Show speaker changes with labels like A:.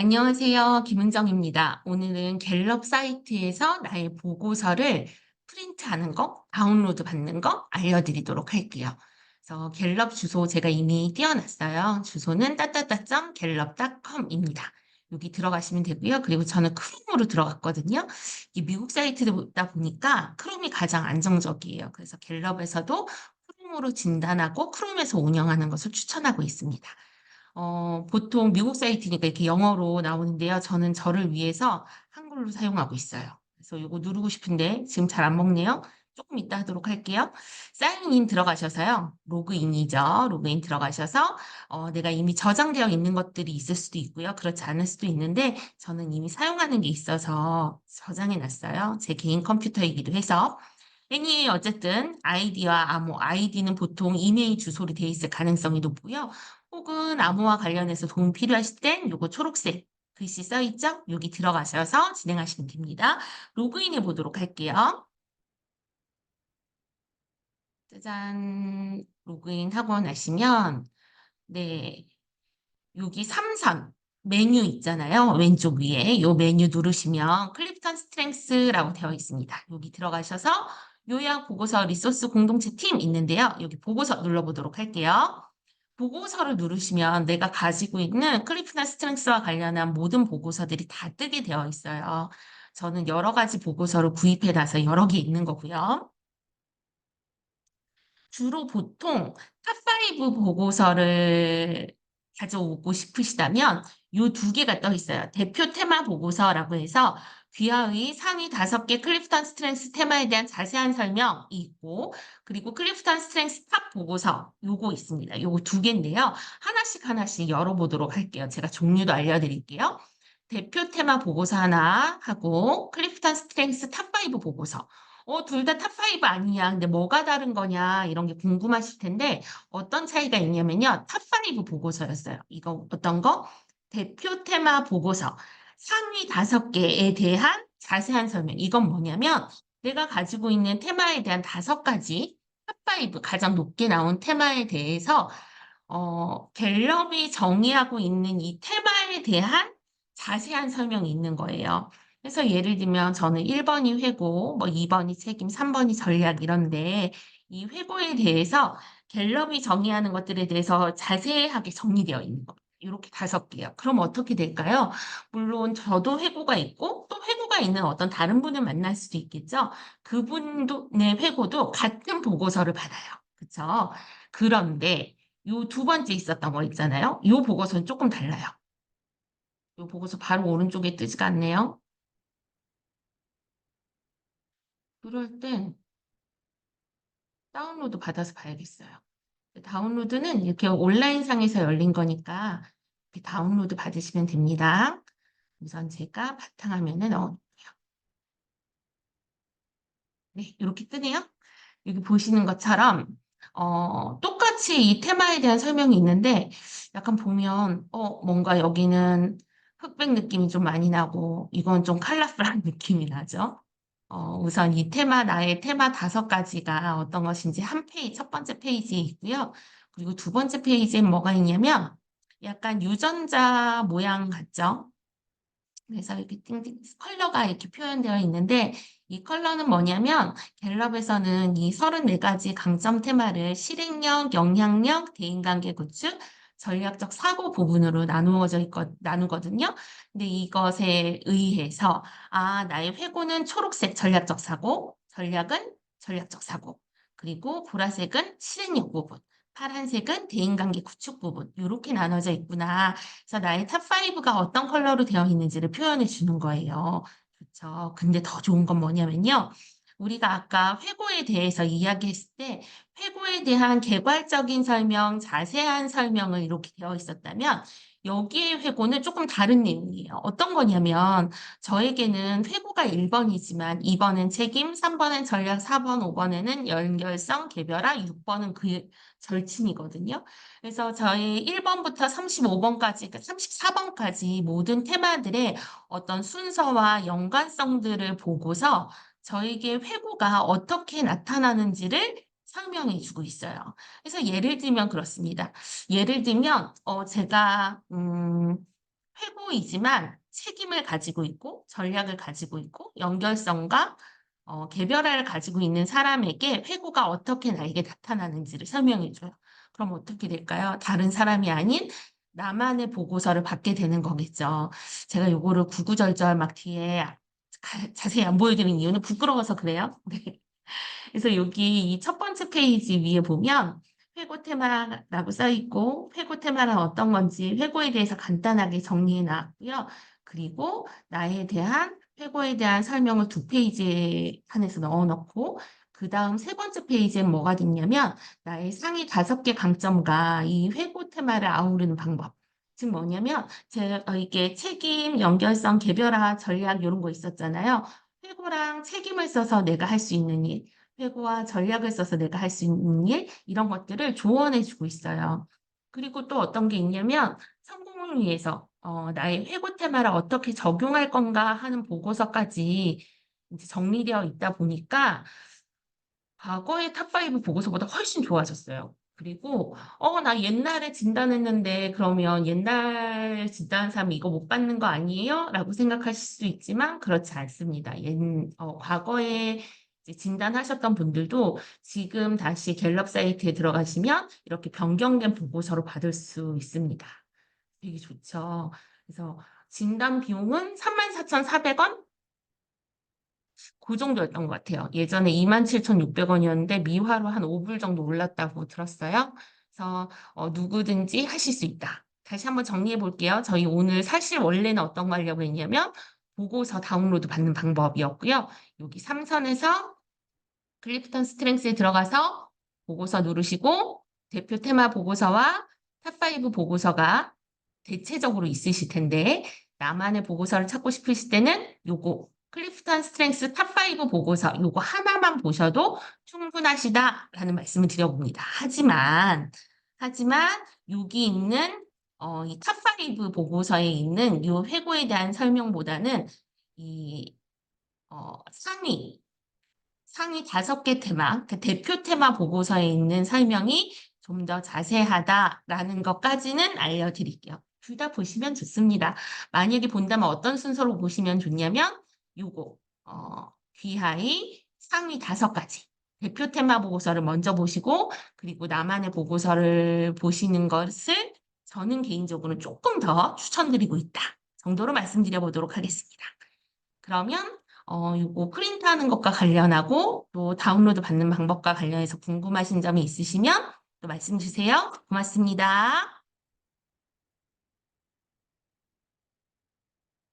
A: 안녕하세요. 김은정입니다. 오늘은 갤럽 사이트에서 나의 보고서를 프린트하는 거, 다운로드 받는 거 알려드리도록 할게요. 그래서 갤럽 주소 제가 이미 띄워놨어요. 주소는 따따따.갤럽.com입니다. 여기 들어가시면 되고요. 그리고 저는 크롬으로 들어갔거든요. 이 미국 사이트다 보니까 크롬이 가장 안정적이에요. 그래서 갤럽에서도 크롬으로 진단하고 크롬에서 운영하는 것을 추천하고 있습니다. 보통 미국 사이트니까 이렇게 영어로 나오는데요. 저는 저를 위해서 한글로 사용하고 있어요. 그래서 이거 누르고 싶은데 지금 잘 안 먹네요. 조금 이따 하도록 할게요. 사인인 들어가셔서요. 로그인이죠. 로그인 들어가셔서 내가 이미 저장되어 있는 것들이 있을 수도 있고요. 그렇지 않을 수도 있는데 저는 이미 사용하는 게 있어서 저장해 놨어요. 제 개인 컴퓨터이기도 해서. 애니 어쨌든 아이디와 암호, 아이디는 보통 이메일 주소로 돼 있을 가능성이 높고요. 혹은 암호와 관련해서 도움 필요하실 땐 요거 초록색 글씨 써 있죠? 여기 들어가셔서 진행하시면 됩니다. 로그인해 보도록 할게요. 짜잔. 로그인 하고 나시면 네, 여기 3선 메뉴 있잖아요. 왼쪽 위에 요 메뉴 누르시면 클립턴 스트렝스라고 되어 있습니다. 여기 들어가셔서 요약 보고서 리소스 공동체 팀 있는데요. 여기 보고서 눌러보도록 할게요. 보고서를 누르시면 내가 가지고 있는 클리프나 스트렝스와 관련한 모든 보고서들이 다 뜨게 되어 있어요. 저는 여러 가지 보고서를 구입해놔서 여러 개 있는 거고요. 주로 보통 탑5 보고서를 가져오고 싶으시다면 요 두 개가 떠 있어요. 대표 테마 보고서라고 해서 귀하의 상위 5개 클리프턴 스트렝스 테마에 대한 자세한 설명이 있고 그리고 클리프턴 스트렝스 탑 보고서 요거 있습니다. 요거 두 개인데요. 하나씩 열어보도록 할게요. 제가 종류도 알려드릴게요. 대표 테마 보고서 하나 하고 클리프턴 스트렝스 탑5 보고서 둘 다 탑5 아니냐. 근데 뭐가 다른 거냐. 이런 게 궁금하실 텐데 어떤 차이가 있냐면요. 탑5 보고서였어요. 이거 어떤 거? 대표 테마 보고서. 상위 5개에 대한 자세한 설명. 이건 뭐냐면 내가 가지고 있는 테마에 대한 5가지 탑5 가장 높게 나온 테마에 대해서 갤럽이 정의하고 있는 이 테마에 대한 자세한 설명이 있는 거예요. 그래서 예를 들면 저는 1번이 회고, 뭐 2번이 책임, 3번이 전략 이런데 이 회고에 대해서 갤럽이 정의하는 것들에 대해서 자세하게 정리되어 있는 거. 이렇게 5개요. 그럼 어떻게 될까요? 물론 저도 회고가 있고 또 회고가 있는 어떤 다른 분을 만날 수도 있겠죠. 그분도 내 회고도 같은 보고서를 받아요. 그렇죠? 그런데 요 두 번째 있었던 거 있잖아요. 요 보고서는 조금 달라요. 요 보고서 바로 오른쪽에 뜨지가 않네요. 그럴 땐 다운로드 받아서 봐야겠어요. 다운로드는 이렇게 온라인상에서 열린 거니까 이렇게 다운로드 받으시면 됩니다. 우선 제가 바탕화면에 넣어. 네, 이렇게 뜨네요. 여기 보시는 것처럼 똑같이 이 테마에 대한 설명이 있는데 약간 보면 뭔가 여기는 흑백 느낌이 좀 많이 나고 이건 좀 컬러풀한 느낌이 나죠. 우선 이 테마, 나의 테마 5가지가 어떤 것인지 한 페이지, 첫 번째 페이지에 있고요. 그리고 두 번째 페이지엔 뭐가 있냐면 약간 유전자 모양 같죠? 그래서 이렇게 띵띵 컬러가 이렇게 표현되어 있는데 이 컬러는 뭐냐면 갤럽에서는 이 34가지 강점 테마를 실행력, 영향력, 대인관계 구축, 전략적 사고 부분으로 나누거든요. 근데 이것에 의해서 나의 회고는 초록색 전략적 사고, 전략은 전략적 사고, 그리고 보라색은 실행력 부분, 파란색은 대인관계 구축 부분 이렇게 나눠져 있구나. 그래서 나의 탑5가 어떤 컬러로 되어 있는지를 표현해 주는 거예요. 그렇죠. 근데 더 좋은 건 뭐냐면요. 우리가 아까 회고에 대해서 이야기했을 때 회고에 대한 개괄적인 설명, 자세한 설명을 이렇게 되어 있었다면 여기의 회고는 조금 다른 내용이에요. 어떤 거냐면 저에게는 회고가 1번이지만 2번은 책임, 3번은 전략, 4번, 5번에는 연결성, 개별화, 6번은 그 절친이거든요. 그래서 저희 1번부터 35번까지, 34번까지 모든 테마들의 어떤 순서와 연관성들을 보고서 저에게 회고가 어떻게 나타나는지를 설명해 주고 있어요. 그래서 예를 들면 그렇습니다. 예를 들면 제가 회고이지만 책임을 가지고 있고 전략을 가지고 있고 연결성과 개별화를 가지고 있는 사람에게 회고가 어떻게 나에게 나타나는지를 설명해줘요. 그럼 어떻게 될까요? 다른 사람이 아닌 나만의 보고서를 받게 되는 거겠죠. 제가 요거를 구구절절 막 뒤에 자세히 안 보여드리는 이유는 부끄러워서 그래요. 네. 그래서 여기 이 첫 번째 페이지 위에 보면 회고 테마라고 써 있고 회고 테마는 어떤 건지 회고에 대해서 간단하게 정리해 놨고요. 그리고 나에 대한 회고에 대한 설명을 두 페이지에 한해서 넣어 놓고 그 다음 세 번째 페이지엔 뭐가 있냐면 나의 상위 5개 강점과 이 회고 테마를 아우르는 방법. 즉 뭐냐면 이게 책임, 연결성, 개별화, 전략 이런 거 있었잖아요. 회고랑 책임을 써서 내가 할 수 있는 일, 회고와 전략을 써서 내가 할 수 있는 일, 이런 것들을 조언해주고 있어요. 그리고 또 어떤 게 있냐면 성공을 위해서 나의 회고 테마를 어떻게 적용할 건가 하는 보고서까지 이제 정리되어 있다 보니까 과거의 탑5 보고서보다 훨씬 좋아졌어요. 그리고 나 옛날에 진단했는데 그러면 옛날 진단한 사람이 이거 못 받는 거 아니에요? 라고 생각하실 수 있지만 그렇지 않습니다. 과거에 이제 진단하셨던 분들도 지금 다시 갤럽 사이트에 들어가시면 이렇게 변경된 보고서로 받을 수 있습니다. 되게 좋죠. 그래서 진단 비용은 34,400원? 그 정도였던 것 같아요. 예전에 27,600원이었는데 미화로 한 5불 정도 올랐다고 들었어요. 그래서 누구든지 하실 수 있다. 다시 한번 정리해 볼게요. 저희 오늘 사실 원래는 어떤 거 하려고 했냐면 보고서 다운로드 받는 방법이었고요. 여기 3선에서 클리프턴 스트렝스에 들어가서 보고서 누르시고 대표 테마 보고서와 탑5 보고서가 대체적으로 있으실 텐데 나만의 보고서를 찾고 싶으실 때는 요거 클리프턴 스트렝스 탑5 보고서 요거 하나만 보셔도 충분하시다라는 말씀을 드려봅니다. 하지만 여기 있는 이 탑5 보고서에 있는 요 회고에 대한 설명보다는 이 상위 5개 테마, 그 대표 테마 보고서에 있는 설명이 좀 더 자세하다라는 것까지는 알려드릴게요. 둘 다 보시면 좋습니다. 만약에 본다면 어떤 순서로 보시면 좋냐면 요거 귀하의 상위 5가지 대표 테마 보고서를 먼저 보시고 그리고 나만의 보고서를 보시는 것을 저는 개인적으로 조금 더 추천드리고 있다 정도로 말씀드려 보도록 하겠습니다. 그러면 요거 프린트하는 것과 관련하고 또 다운로드 받는 방법과 관련해서 궁금하신 점이 있으시면 또 말씀 주세요. 고맙습니다.